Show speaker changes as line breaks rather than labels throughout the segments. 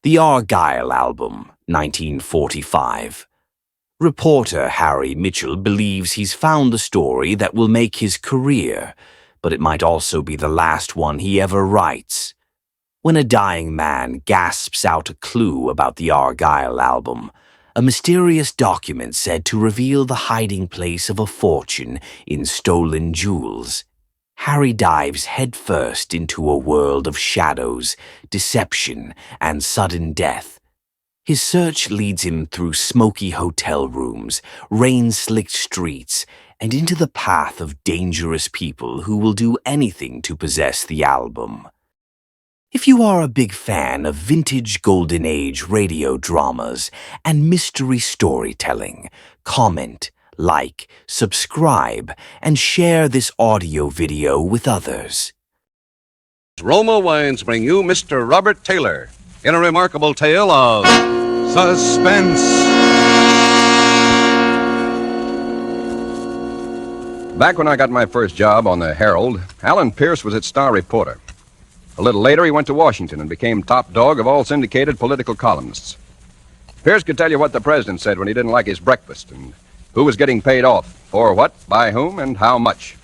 The Argyle Album, 1945. Reporter Harry Mitchell believes he's found the story that will make his career, but it might also be the last one he ever writes. When a dying man gasps out a clue about the Argyle Album, a mysterious document said to reveal the hiding place of a fortune in stolen jewels, Harry dives headfirst into a world of shadows, deception, and sudden death. His search leads him through smoky hotel rooms, rain-slicked streets, and into the path of dangerous people who will do anything to possess the album. If you are a big fan of vintage Golden Age radio dramas and mystery storytelling, comment, like, subscribe, and share this audio video with others.
Roma Wines bring you Mr. Robert Taylor in a remarkable tale of suspense. Back when I got my first job on the Herald, Alan Pierce was its star reporter. A little later, he went to Washington and became top dog of all syndicated political columnists. Pierce could tell you what the president said when he didn't like his breakfast and who was getting paid off, for what, by whom, and how much.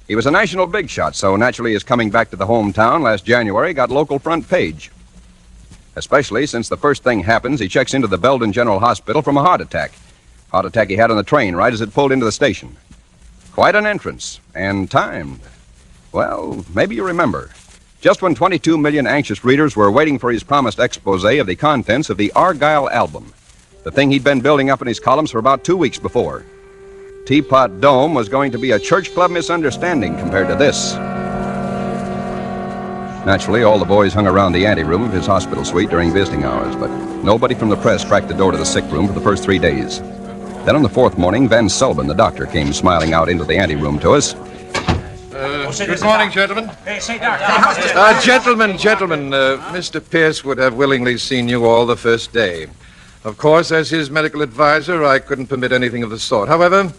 He was a national big shot, so naturally his coming back to the hometown last January got local front page. Especially since the first thing happens, he checks into the Belden General Hospital from a heart attack. Heart attack he had on the train right as it pulled into the station. Quite an entrance, and timed. Well, maybe you remember. Just when 22 million anxious readers were waiting for his promised expose of the contents of the Argyle Album, the thing he'd been building up in his columns for about 2 weeks before. Teapot Dome was going to be a church club misunderstanding compared to this. Naturally, all the boys hung around the anteroom of his hospital suite during visiting hours, but nobody from the press cracked the door to the sick room for the first 3 days. Then on the fourth morning, Van Sullivan, the doctor, came smiling out into the anteroom to us.
Good morning, gentlemen. Gentlemen, Mr. Pierce would have willingly seen you all the first day. Of course, as his medical advisor, I couldn't permit anything of the sort. However,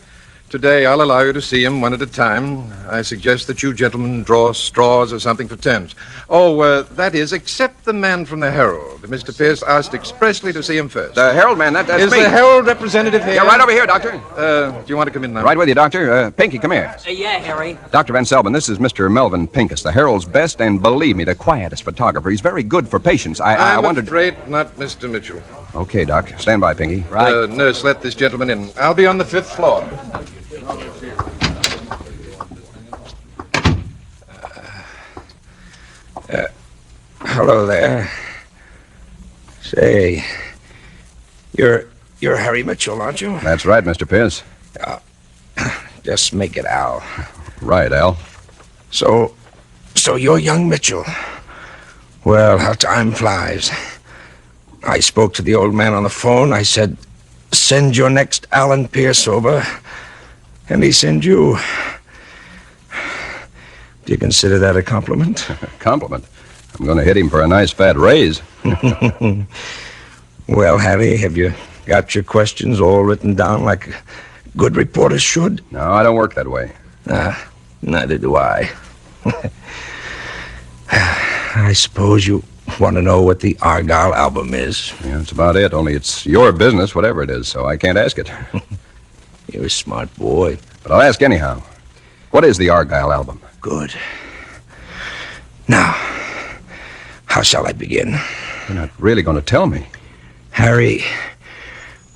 today I'll allow you to see him one at a time. I suggest that you gentlemen draw straws or something for turns. That is, except the man from the Herald. Mr. Pierce asked expressly to see him first.
The Herald man, that's
Is
me.
the Herald representative here?
Yeah, right over here, Doctor.
Do you want to come in now?
Right with you, Doctor. Pinky, come here.
Yeah, Harry.
Dr. Van Sullivan, this is Mr. Melvin Pincus, the Herald's best and, believe me, the quietest photographer. He's very good for patients. I wondered...
I'm afraid not, Mr. Mitchell.
Okay, Doc. Stand by, Pinky.
Right. Nurse, let this gentleman in. I'll be on the 5th floor.
Hello there. Say, you're Harry Mitchell, aren't you?
That's right, Mr. Pierce.
Just make it Al.
Right, Al.
So you're young Mitchell. Well, how time flies. I spoke to the old man on the phone. I said, send your next Alan Pierce over, and he sent you. Do you consider that a compliment?
Compliment? I'm going to hit him for a nice fat raise.
Well, Harry, have you got your questions all written down like good reporters should?
No, I don't work that way.
Neither do I. I suppose you want to know what the Argyle Album is.
Yeah, that's about it, only it's your business, whatever it is, so I can't ask it.
You're a smart boy.
But I'll ask anyhow. What is the Argyle Album?
Good. Now, how shall I begin?
You're not really going to tell me.
Harry,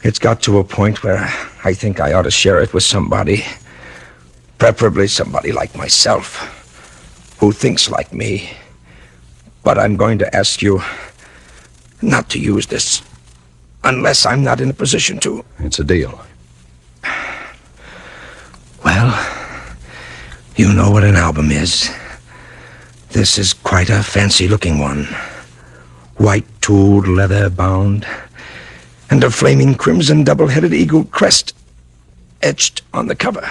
it's got to a point where I think I ought to share it with somebody. Preferably somebody like myself, who thinks like me. But I'm going to ask you not to use this unless I'm not in a position to.
It's a deal.
Well, you know what an album is. This is quite a fancy-looking one. White-tooled, leather-bound, and a flaming crimson double-headed eagle crest etched on the cover.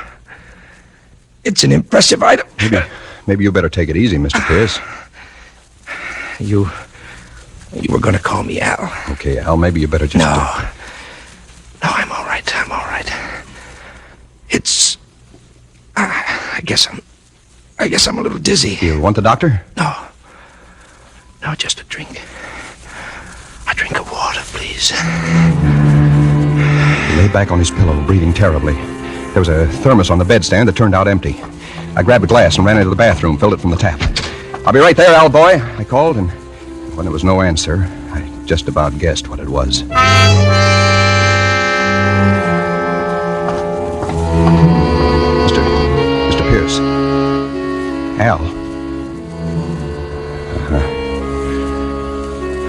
It's an impressive item.
Maybe you better take it easy, Mr. Pierce.
You were going to call me Al.
Okay, Al, maybe you better just...
No, I'm all right. It's... I guess I'm a little dizzy.
You want the doctor?
No, just a drink. please.
He lay back on his pillow, breathing terribly. There was a thermos on the bedstand that turned out empty. I grabbed a glass and ran into the bathroom, filled it from the tap. "I'll be right there, Al boy," I called, and when there was no answer, I just about guessed what it was. Mr. Pierce. Al.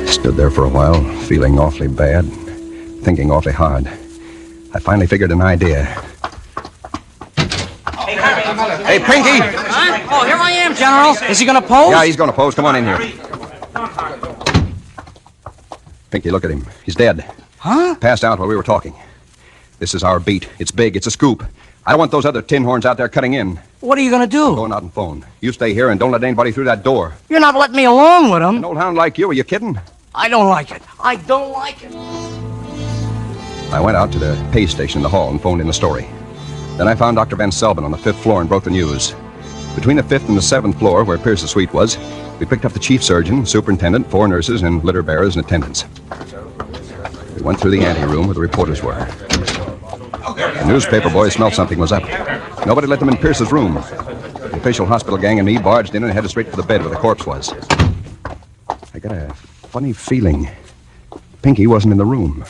Stood there for a while, feeling awfully bad, thinking awfully hard. I finally figured an idea. Hey, Pinky!
Huh? Oh, here I am, General. Is he going to pose?
Yeah, he's going to pose. Come on in here. Pinky, look at him. He's dead.
Huh?
Passed out while we were talking. This is our beat. It's big. It's a scoop. I don't want those other tin horns out there cutting in.
What are you going to do?
Going out and phone. You stay here and don't let anybody through that door.
You're not letting me along with him.
An old hound like you, are you kidding?
I don't like it. I don't like it.
I went out to the pay station in the hall and phoned in the story. Then I found Dr. Van Selbin on the 5th floor and broke the news. Between the 5th and the 7th floor, where Pierce's suite was, we picked up the chief surgeon, superintendent, 4 nurses, and litter bearers and attendants. We went through the anteroom where the reporters were. The newspaper boys smelled something was up. Nobody let them in Pierce's room. The official hospital gang and me barged in and headed straight for the bed where the corpse was. I got a funny feeling. Pinky wasn't in the room.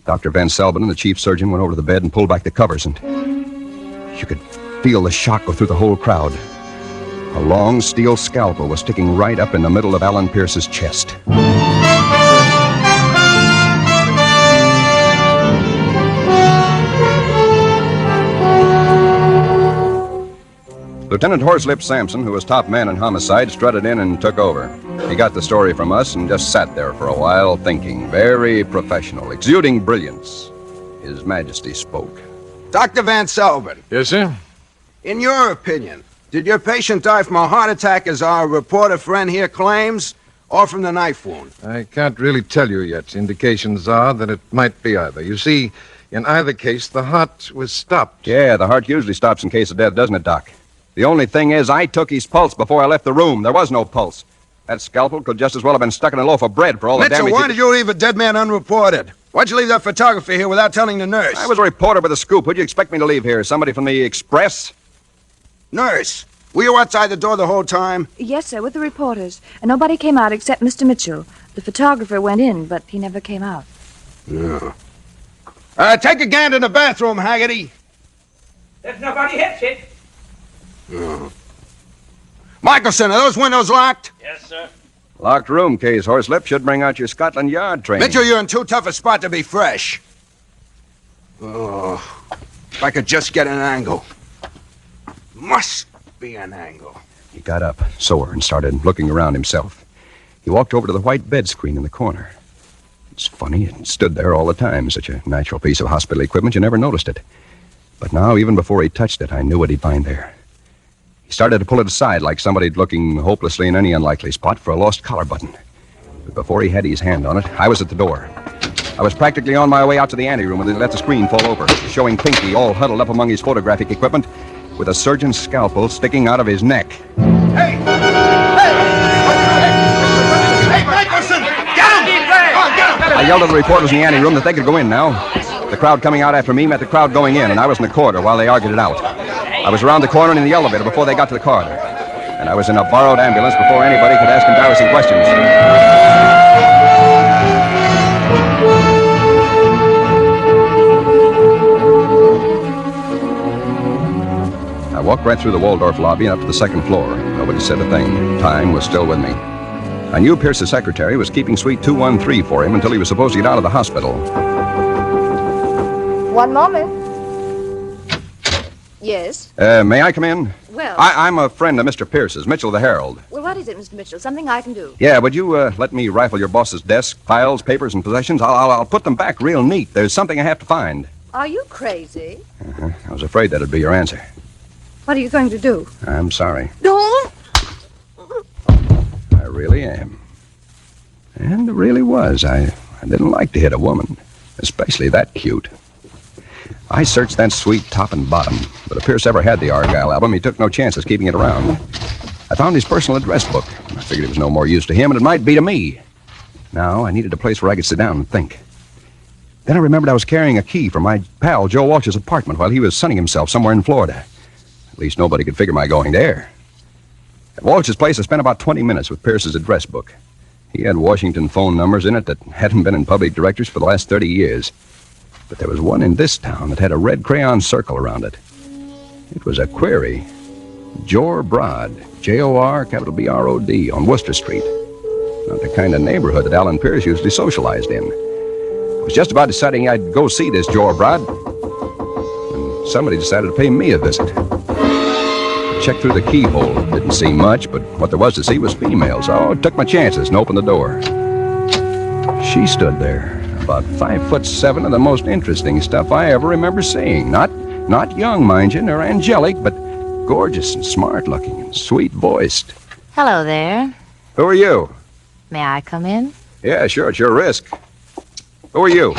Dr. Van Selbin and the chief surgeon went over to the bed and pulled back the covers, and you could feel the shock go through the whole crowd. A long steel scalpel was sticking right up in the middle of Alan Pierce's chest. Lieutenant Horselip Sampson, who was top man in homicide, strutted in and took over. He got the story from us and just sat there for a while, thinking. Very professional, exuding brilliance. His Majesty spoke.
Dr. Van Selbin,
Yes, sir?
in your opinion, did your patient die from a heart attack, as our reporter friend here claims, or from the knife wound?
I can't really tell you yet. Indications are that it might be either. You see, in either case, the heart was stopped.
Yeah, the heart usually stops in case of death, doesn't it, Doc? The only thing is, I took his pulse before I left the room. There was no pulse. That scalpel could just as well have been stuck in a loaf of bread for all the
Mitchell,
damage.
why did you leave a dead man unreported? Why'd you leave that photographer here without telling the nurse?
I was a reporter with a scoop. Who'd you expect me to leave here? Somebody from the Express?
Nurse, were you outside the door the whole time?
Yes, sir, with the reporters. And nobody came out except Mr. Mitchell. The photographer went in, but he never came out.
No. Take a gander in the bathroom, Haggerty.
There's nobody hits it.
No. Michelson, are those windows locked?
Yes, sir.
Locked room, Case Horselip. Should bring out your Scotland Yard training.
Mitchell, you're in too tough a spot to be fresh. Oh, if I could just get an angle. Must be an angle.
He got up, sore, and started looking around himself. He walked over to the white bed screen in the corner. It's funny, it stood there all the time. Such a natural piece of hospital equipment, you never noticed it. But now, even before he touched it, I knew what he'd find there. He started to pull it aside like somebody looking hopelessly in any unlikely spot for a lost collar button. But before he had his hand on it, I was at the door. I was practically on my way out to the anteroom when they let the screen fall over, showing Pinky all huddled up among his photographic equipment with a surgeon's scalpel sticking out of his neck.
Hey! Hey, Michelson! Get him!
I yelled at the reporters in the anteroom that they could go in now. The crowd coming out after me met the crowd going in, and I was in the corridor while they argued it out. I was around the corner and in the elevator before they got to the corridor. And I was in a borrowed ambulance before anybody could ask embarrassing questions. I walked right through the Waldorf lobby and up to the 2nd floor. Nobody said a thing. Time was still with me. I knew Pierce's secretary was keeping suite 213 for him until he was supposed to get out of the hospital.
One moment. Yes?
May I come in?
Well...
I'm a friend of Mr. Pierce's, Mitchell the Herald.
Well, what is it, Mr. Mitchell? Something I can do?
Yeah, would you let me rifle your boss's desk, files, papers, and possessions? I'll put them back real neat. There's something I have to find.
Are you crazy?
I was afraid that'd be your answer.
What are you going to do?
I'm sorry.
Don't!
I really am. And it really was. I didn't like to hit a woman, especially that cute. I searched that suite top and bottom, but if Pierce ever had the Argyle album, he took no chances keeping it around. I found his personal address book. I figured it was no more use to him, and it might be to me. Now, I needed a place where I could sit down and think. Then I remembered I was carrying a key from my pal Joe Walsh's apartment while he was sunning himself somewhere in Florida. At least nobody could figure my going there. At Walsh's place, I spent about 20 minutes with Pierce's address book. He had Washington phone numbers in it that hadn't been in public directories for the last 30 years. But there was one in this town that had a red crayon circle around it. It was a query. Jor Brod, Jor, capital B-R-O-D, on Worcester Street. Not the kind of neighborhood that Alan Pierce usually socialized in. I was just about deciding I'd go see this Jor Brod, and somebody decided to pay me a visit. I checked through the keyhole. Didn't see much, but what there was to see was female, so I took my chances and opened the door. She stood there, about 5'7", of the most interesting stuff I ever remember seeing. Not young, mind you, nor angelic, but gorgeous and smart-looking and sweet-voiced.
Hello there.
Who are you?
May I come in?
Yeah, sure, it's your risk. Who are you?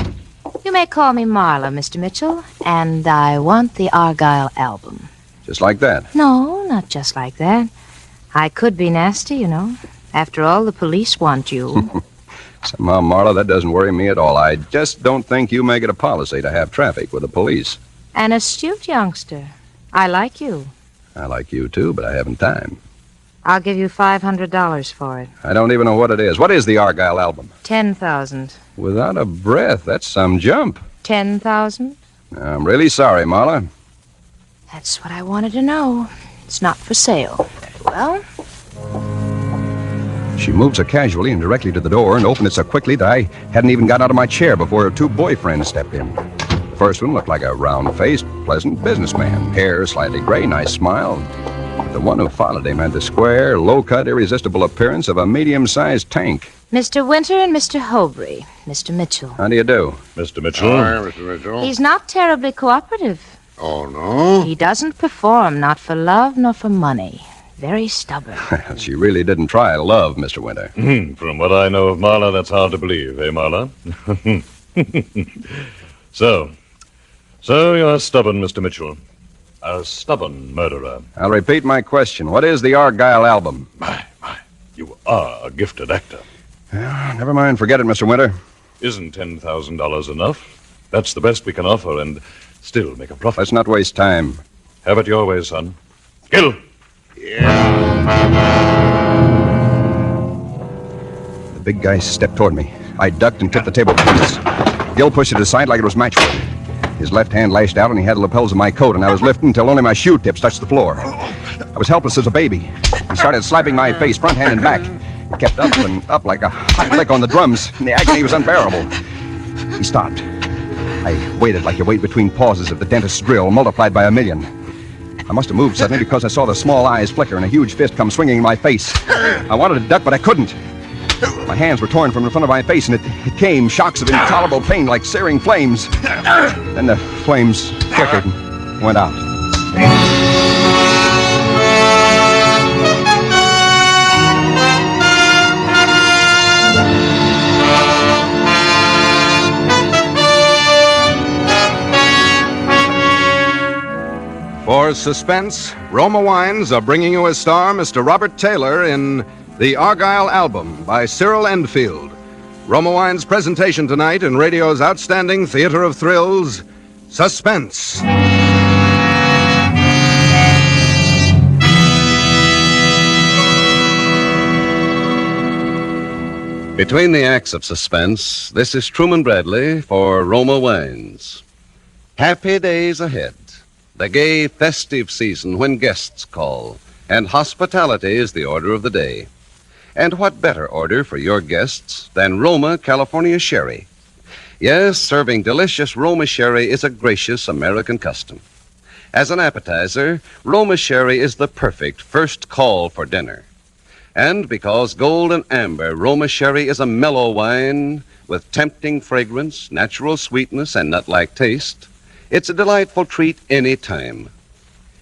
You may call me Marla, Mr. Mitchell, and I want the Argyle Album.
Just like that?
No, not just like that. I could be nasty, you know. After all, the police want you.
Somehow, Marla, that doesn't worry me at all. I just don't think you make it a policy to have traffic with the police.
An astute youngster. I like you.
I like you, too, but I haven't time.
I'll give you $500 for it.
I don't even know what it is. What is the Argyle Album?
10,000.
Without a breath, that's some jump.
10,000?
I'm really sorry, Marla.
That's what I wanted to know. It's not for sale. Well,
She moved so casually and directly to the door and opened it so quickly that I hadn't even got out of my chair before her two boyfriends stepped in. The first one looked like a round-faced, pleasant businessman. Hair slightly gray, nice smile. But the one who followed him had the square, low-cut, irresistible appearance of a medium-sized tank.
Mr. Winter and Mr. Hobry. Mr. Mitchell.
How do you do?
Mr. Mitchell?
Hi, Mr. Mitchell.
He's not terribly cooperative.
Oh, no?
He doesn't perform, not for love nor for money. Very stubborn.
She really didn't try love, Mr. Winter.
From what I know of Marla, that's hard to believe, eh, Marla? So you're stubborn, Mr. Mitchell. A stubborn murderer.
I'll repeat my question. What is the Argyle Album?
My, you are a gifted actor.
Never mind. Forget it, Mr. Winter.
Isn't $10,000 enough? That's the best we can offer and still make a profit.
Let's not waste time.
Have it your way, son. Gil!
The big guy stepped toward me. I ducked and tipped the table between us. Gil pushed it aside like it was matchwood. His left hand lashed out and he had the lapels of my coat, and I was lifting until only my shoe tips touched the floor. I was helpless as a baby. He started slapping my face, front hand and back. He kept up and up like a hot lick on the drums, and the agony was unbearable. He stopped. I waited like you wait between pauses of the dentist's drill, multiplied by 1,000,000. I must have moved suddenly because I saw the small eyes flicker and a huge fist come swinging in my face. I wanted to duck, but I couldn't. My hands were torn from the front of my face, and it came, shocks of intolerable pain like searing flames. Then the flames flickered and went out.
For Suspense, Roma Wines are bringing you as star Mr. Robert Taylor in The Argyle Album by Cyril Endfield. Roma Wines' presentation tonight in radio's outstanding theater of thrills, Suspense.
Between the acts of Suspense, this is Truman Bradley for Roma Wines. Happy days ahead. The gay, festive season when guests call, and hospitality is the order of the day. And what better order for your guests than Roma California Sherry? Yes, serving delicious Roma Sherry is a gracious American custom. As an appetizer, Roma Sherry is the perfect first call for dinner. And because Gold and Amber Roma Sherry is a mellow wine with tempting fragrance, natural sweetness, and nut-like taste, it's a delightful treat any time.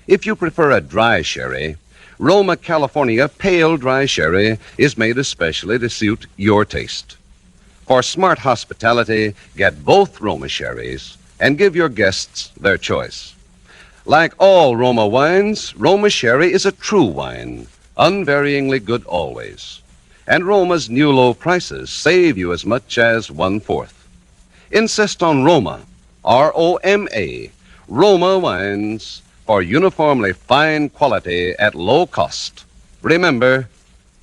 If you prefer a dry sherry, Roma California Pale Dry Sherry is made especially to suit your taste. For smart hospitality, get both Roma Sherries and give your guests their choice. Like all Roma wines, Roma Sherry is a true wine, unvaryingly good always. And Roma's new low prices save you as much as 1/4. Insist on Roma, R-O-M-A, Roma wines for uniformly fine quality at low cost. Remember,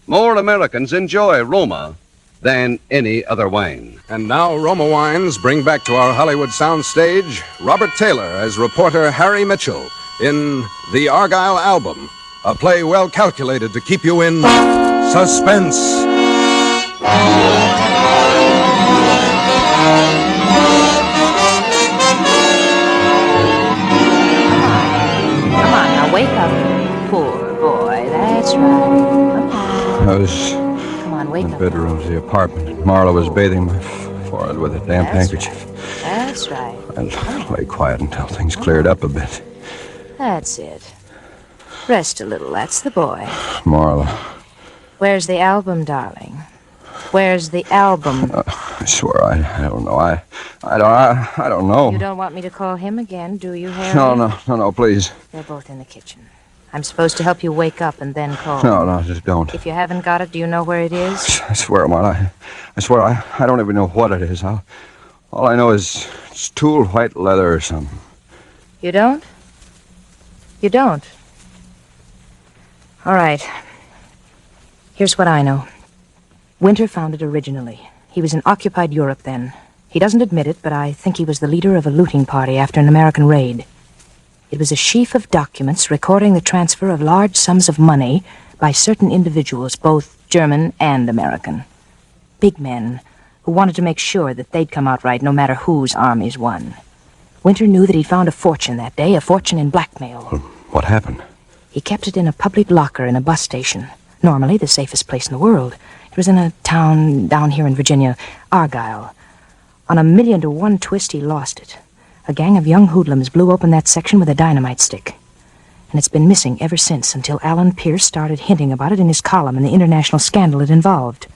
more Americans enjoy Roma than any other wine.
And now Roma Wines bring back to our Hollywood soundstage Robert Taylor as reporter Harry Mitchell in The Argyle Album, a play well calculated to keep you in suspense.
Come on, now wake up. Poor boy, that's right.
I was
Come on, wake
in the
up.
bedroom of the apartment. Marla was bathing my forehead with a damp
That's
handkerchief.
That's right.
I lay quiet until things cleared up a bit.
That's it. Rest a little, that's the boy.
Marla,
Where's the album, darling? Where's the album?
I swear I don't know. I don't know.
You don't want me to call him again, do you, Harry?
No, please.
They're both in the kitchen. I'm supposed to help you wake up and then call.
No, just don't.
If you haven't got it, do you know where it is?
I swear, Marla, I swear I don't even know what it is. All I know is it's tool white leather or something.
You don't? You don't? All right. Here's what I know. Winter found it originally. He was in occupied Europe then. He doesn't admit it, but I think he was the leader of a looting party after an American raid. It was a sheaf of documents recording the transfer of large sums of money by certain individuals, both German and American. Big men who wanted to make sure that they'd come out right no matter whose armies won. Winter knew that he'd found a fortune that day, a fortune in blackmail.
Well, what happened?
He kept it in a public locker in a bus station. Normally the safest place in the world. It was in a town down here in Virginia, Argyle. On a 1,000,000-to-1 twist, he lost it. A gang of young hoodlums blew open that section with a dynamite stick. And it's been missing ever since, until Alan Pierce started hinting about it in his column and the international scandal it involved.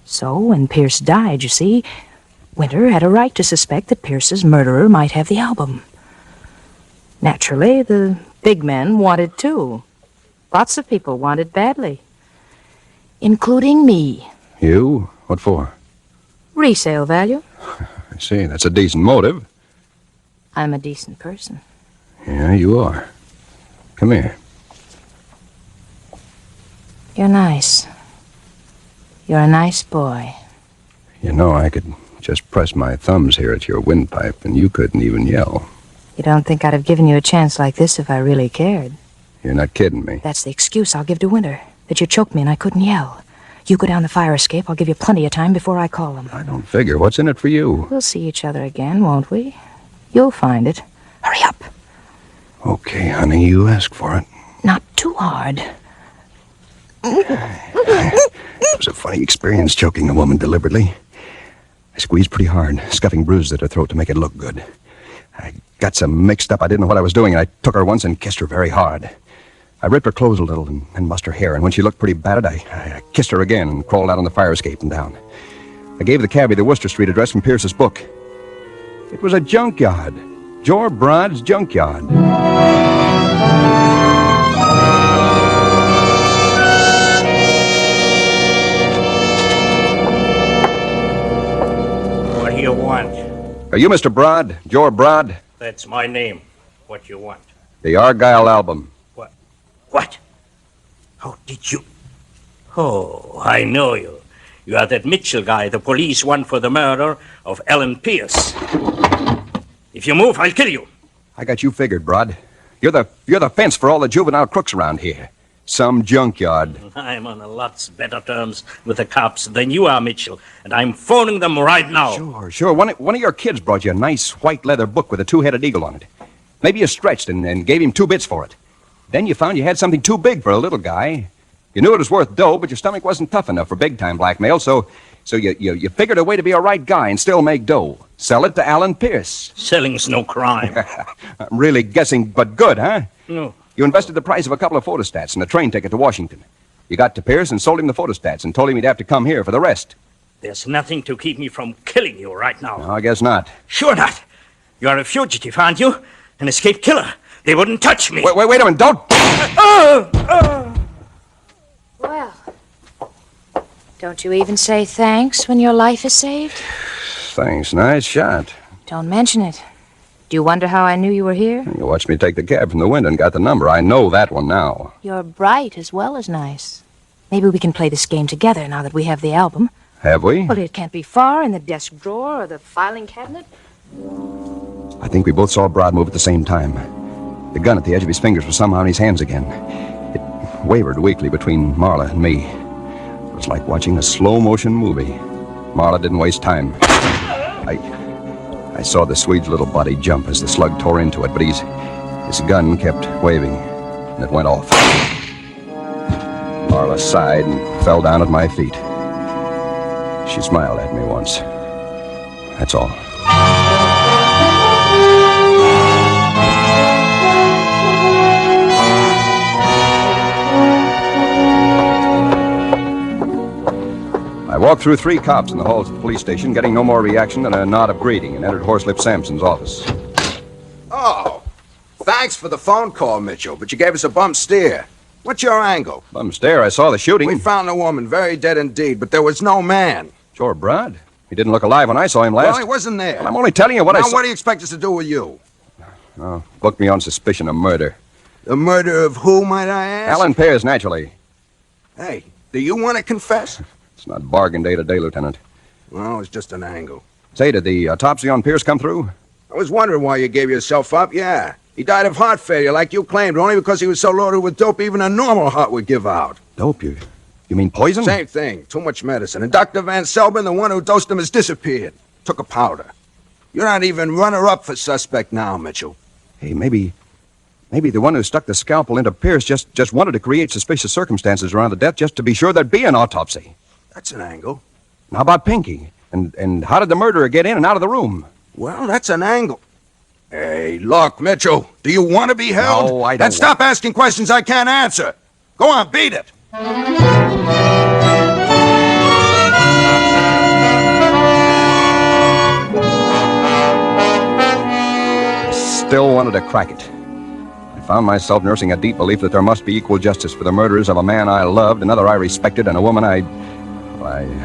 So, when Pierce died, you see, Winter had a right to suspect that Pierce's murderer might have the album. Naturally, the big men wanted too. Lots of people wanted badly. Including me.
You? What for?
Resale value.
I see. That's a decent motive.
I'm a decent person.
Yeah, you are. Come here.
You're nice. You're a nice boy.
You know, I could just press my thumbs here at your windpipe, and you couldn't even yell.
You don't think I'd have given you a chance like this if I really cared?
You're not kidding me.
That's the excuse I'll give to Winter. That you choked me and I couldn't yell. You go down the fire escape. I'll give you plenty of time before I call him.
I don't figure. What's in it for you?
We'll see each other again, won't we? You'll find it. Hurry up.
Okay, honey, you asked for it.
Not too hard.
It was a funny experience choking a woman deliberately. I squeezed pretty hard, scuffing bruises at her throat to make it look good. I got so mixed up I didn't know what I was doing, and I took her once and kissed her very hard. I ripped her clothes a little and mussed her hair, and when she looked pretty battered, I kissed her again and crawled out on the fire escape and down. I gave the cabbie the Worcester Street address from Pierce's book. It was a junkyard. Jor Brod's junkyard.
What do you want?
Are you Mr. Brod? Jor Brod?
That's my name. What you want?
The Argyle Album.
What? Oh, did you? Oh, I know you. You are that Mitchell guy the police want for the murder of Alan Pierce. If you move, I'll kill you.
I got you figured, Brod. You're the fence for all the juvenile crooks around here. Some junkyard.
I'm on a lots better terms with the cops than you are, Mitchell, and I'm phoning them right now.
Sure. One of your kids brought you a nice white leather book with a two-headed eagle on it. Maybe you stretched and gave him 2 bits for it. Then you found you had something too big for a little guy. You knew it was worth dough, but your stomach wasn't tough enough for big-time blackmail, so you figured a way to be a right guy and still make dough. Sell it to Alan Pierce.
Selling's no crime.
I'm really guessing, but good, huh?
No.
You invested the price of a couple of photostats and a train ticket to Washington. You got to Pierce and sold him the photostats and told him he'd have to come here for the rest.
There's nothing to keep me from killing you right now.
No, I guess not.
Sure not. You are a fugitive, aren't you? An escaped killer. They wouldn't touch me.
Wait a minute, don't...
Well, Don't you even say thanks when your life is saved?
Thanks. Nice shot.
Don't mention it. Do you wonder how I knew you were here?
You watched me take the cab from the window and got the number. I know that one now.
You're bright as well as nice. Maybe we can play this game together now that we have the album.
Have we?
Well, it can't be far in the desk drawer or the filing cabinet.
I think we both saw Brod move at the same time. The gun at the edge of his fingers was somehow in his hands again. It wavered weakly between Marla and me. It was like watching a slow-motion movie. Marla didn't waste time. I saw the Swede's little body jump as the slug tore into it, but his gun kept waving, and it went off. Marla sighed and fell down at my feet. She smiled at me once. That's all. I walked through 3 cops in the halls of the police station, getting no more reaction than a nod of greeting, and entered Horselip Sampson's office.
Oh, thanks for the phone call, Mitchell, but you gave us a bum steer. What's your angle?
Bum stare, I saw the shooting.
We found the woman, very dead indeed, but there was no man.
Sure, Brod. He didn't look alive when I saw him last.
Well, he wasn't there.
Well, I'm only telling you what I saw.
Now, what do you expect us to do with you?
Oh, book me on suspicion of murder.
The murder of who, might I ask?
Alan Pearce, naturally.
Hey, do you want to confess?
It's not bargain day today, Lieutenant.
Well, it's just an angle.
Say, did the autopsy on Pearce come through?
I was wondering why you gave yourself up, yeah. He died of heart failure like you claimed, only because he was so loaded with dope even a normal heart would give out.
Dope? You mean poison?
Same thing. Too much medicine. And Dr. Van Selbin, the one who dosed him, has disappeared. Took a powder. You're not even runner-up for suspect now, Mitchell.
Hey, maybe the one who stuck the scalpel into Pearce just wanted to create suspicious circumstances around the death just to be sure there'd be an autopsy.
That's an angle.
And how about Pinky? And how did the murderer get in and out of the room?
Well, that's an angle. Hey, look, Mitchell, do you want to be held?
No, I don't.
Then stop asking questions I can't answer. Go on, beat it.
I still wanted to crack it. I found myself nursing a deep belief that there must be equal justice for the murderers of a man I loved, another I respected, and a woman I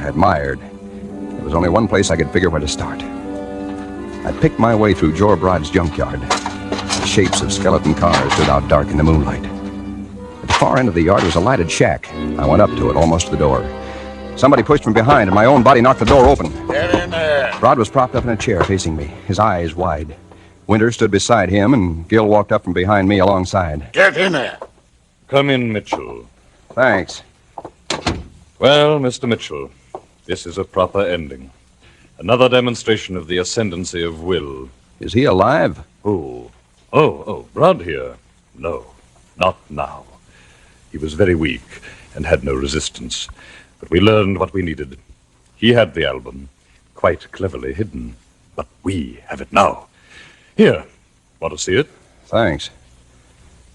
admired. There was only one place I could figure where to start. I picked my way through Jor Brod's junkyard. The shapes of skeleton cars stood out dark in the moonlight. At the far end of the yard was a lighted shack. I went up to it, almost to the door. Somebody pushed from behind, and my own body knocked the door open.
Get in there.
Brod was propped up in a chair facing me, his eyes wide. Winter stood beside him, and Gil walked up from behind me alongside.
Get in there.
Come in, Mitchell.
Thanks.
Well, Mr. Mitchell, this is a proper ending. Another demonstration of the ascendancy of will.
Is he alive?
Who? Oh, Brod here. No, not now. He was very weak and had no resistance. But we learned what we needed. He had the album, quite cleverly hidden. But we have it now. Here, want to see it?
Thanks.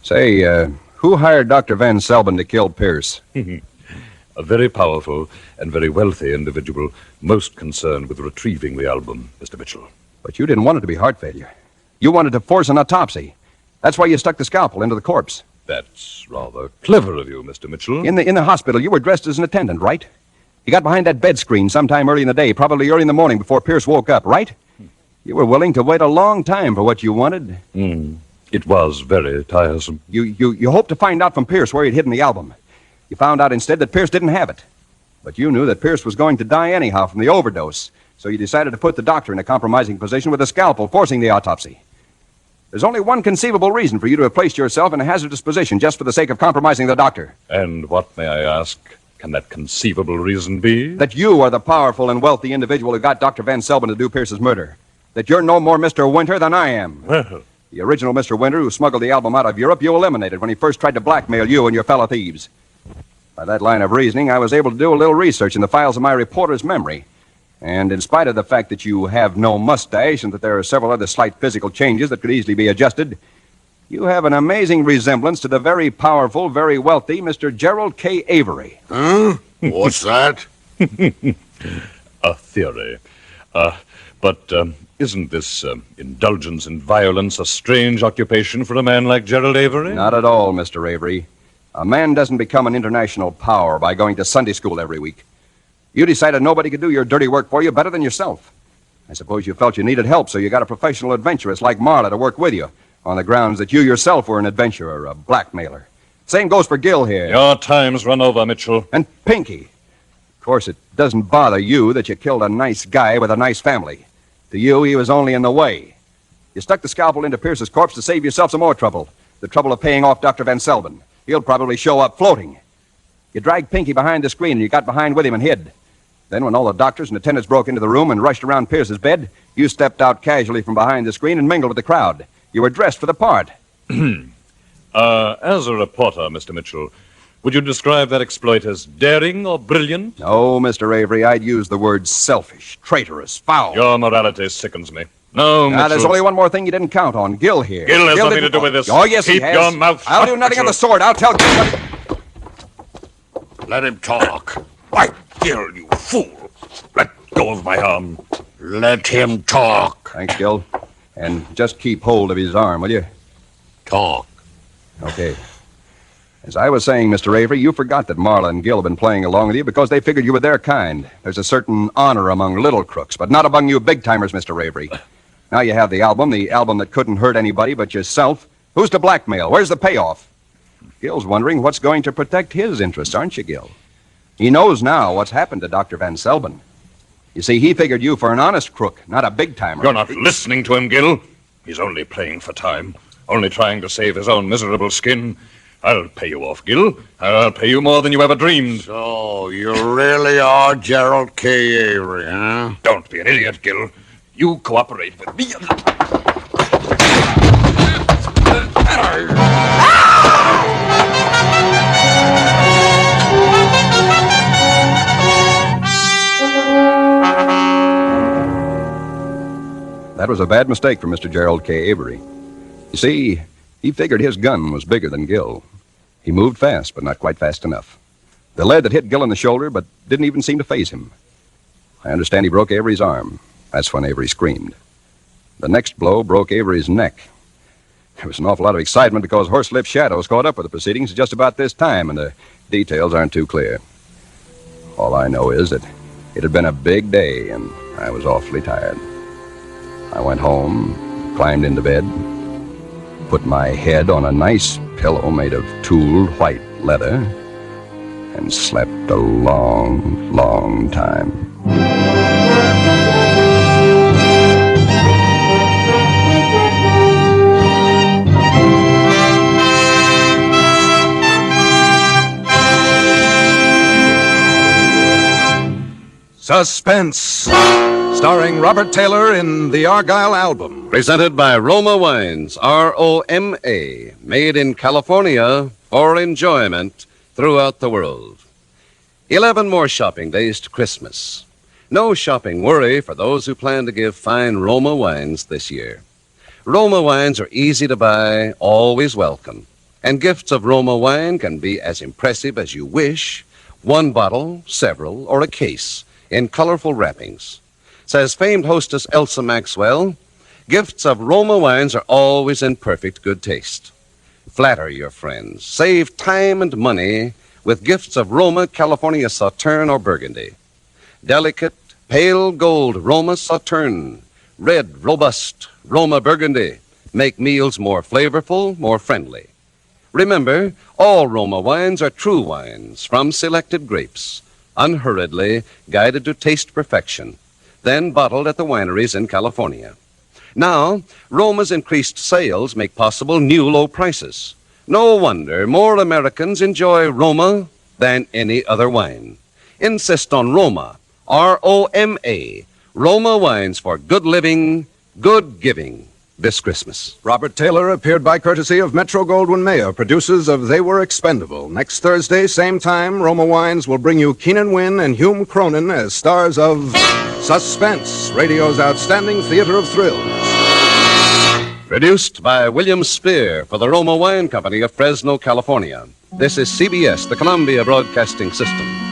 Say, who hired Dr. Van Selbin to kill Pearce?
A very powerful and very wealthy individual, most concerned with retrieving the album, Mr. Mitchell.
But you didn't want it to be heart failure. You wanted to force an autopsy. That's why you stuck the scalpel into the corpse.
That's rather clever of you, Mr. Mitchell.
In the hospital, you were dressed as an attendant, right? You got behind that bed screen sometime early in the day, probably early in the morning before Pearce woke up, right? You were willing to wait a long time for what you wanted.
It was very tiresome.
You hoped to find out from Pearce where he'd hidden the album. You found out instead that Pearce didn't have it. But you knew that Pearce was going to die anyhow from the overdose, so you decided to put the doctor in a compromising position with a scalpel, forcing the autopsy. There's only one conceivable reason for you to have placed yourself in a hazardous position just for the sake of compromising the doctor.
And what, may I ask, can that conceivable reason be?
That you are the powerful and wealthy individual who got Dr. Van Selbin to do Pearce's murder. That you're no more Mr. Winter than I am.
Well,
The original Mr. Winter who smuggled the album out of Europe, you eliminated when he first tried to blackmail you and your fellow thieves. By that line of reasoning, I was able to do a little research in the files of my reporter's memory. And in spite of the fact that you have no mustache and that there are several other slight physical changes that could easily be adjusted, you have an amazing resemblance to the very powerful, very wealthy Mr. Gerald K. Avery.
Huh? What's that?
a theory. But isn't this indulgence in violence a strange occupation for a man like Gerald Avery?
Not at all, Mr. Avery. A man doesn't become an international power by going to Sunday school every week. You decided nobody could do your dirty work for you better than yourself. I suppose you felt you needed help, so you got a professional adventuress like Marla to work with you, on the grounds that you yourself were an adventurer, a blackmailer. Same goes for Gil here.
Your time's run over, Mitchell.
And Pinky. Of course, it doesn't bother you that you killed a nice guy with a nice family. To you, he was only in the way. You stuck the scalpel into Pierce's corpse to save yourself some more trouble. The trouble of paying off Dr. Van Selbin. He'll probably show up floating. You dragged Pinky behind the screen and you got behind with him and hid. Then when all the doctors and attendants broke into the room and rushed around Pierce's bed, you stepped out casually from behind the screen and mingled with the crowd. You were dressed for the part.
As a reporter, Mr. Mitchell, would you describe that exploit as daring or brilliant?
No, Mr. Avery, I'd use the word selfish, traitorous, foul.
Your morality sickens me. No, Mitchell.
There's only one more thing you didn't count on. Gil here.
Gil has nothing to do with this.
Oh, yes,
Keep
he has.
your mouth shut,
I'll do nothing
Mitchell.
of the sort. I'll tell Gil.
Let him talk. Why, Gil, you fool.
Let go of my arm.
Let him talk.
Thanks, Gil. And just keep hold of his arm, will you?
Talk.
Okay. As I was saying, Mr. Avery, you forgot that Marla and Gil have been playing along with you because they figured you were their kind. There's a certain honor among little crooks, but not among you big-timers, Mr. Avery. Now you have the album that couldn't hurt anybody but yourself. Who's to blackmail? Where's the payoff? Gil's wondering what's going to protect his interests, aren't you, Gil? He knows now what's happened to Dr. Van Selbin. You see, he figured you for an honest crook, not a big-timer.
You're not listening to him, Gil. He's only playing for time, only trying to save his own miserable skin. I'll pay you off, Gil. I'll pay you more than you ever dreamed.
So, you really are Gerald K. Avery, huh?
Don't be an idiot, Gil. You cooperate with me.
That was a bad mistake for Mr. Gerald K. Avery. You see, he figured his gun was bigger than Gil. He moved fast, but not quite fast enough. The lead that hit Gil in the shoulder, but didn't even seem to faze him. I understand he broke Avery's arm. That's when Avery screamed. The next blow broke Avery's neck. There was an awful lot of excitement because Horselip Shadows caught up with the proceedings just about this time, and the details aren't too clear. All I know is that it had been a big day, and I was awfully tired. I went home, climbed into bed, put my head on a nice pillow made of tooled white leather, and slept a long, long time.
Suspense, starring Robert Taylor in the Argyle Album.
Presented by Roma Wines, R-O-M-A, made in California for enjoyment throughout the world. 11 more shopping days to Christmas. No shopping worry for those who plan to give fine Roma wines this year. Roma wines are easy to buy, always welcome. And gifts of Roma wine can be as impressive as you wish. One bottle, several, or a case in colorful wrappings. Says famed hostess Elsa Maxwell, gifts of Roma wines are always in perfect good taste. Flatter your friends. Save time and money with gifts of Roma California Sauterne or Burgundy. Delicate, pale gold Roma Sauterne. Red, robust Roma Burgundy. Make meals more flavorful, more friendly. Remember, all Roma wines are true wines from selected grapes, unhurriedly guided to taste perfection, then bottled at the wineries in California. Now, Roma's increased sales make possible new low prices. No wonder more Americans enjoy Roma than any other wine. Insist on Roma, R-O-M-A, Roma wines for good living, good giving this Christmas.
Robert Taylor appeared by courtesy of Metro-Goldwyn-Mayer, producers of They Were Expendable. Next Thursday, same time, Roma Wines will bring you Keenan Wynn and Hume Cronin as stars of Suspense, radio's outstanding theater of thrills.
Produced by William Spear for the Roma Wine Company of Fresno, California. This is CBS, the Columbia Broadcasting System.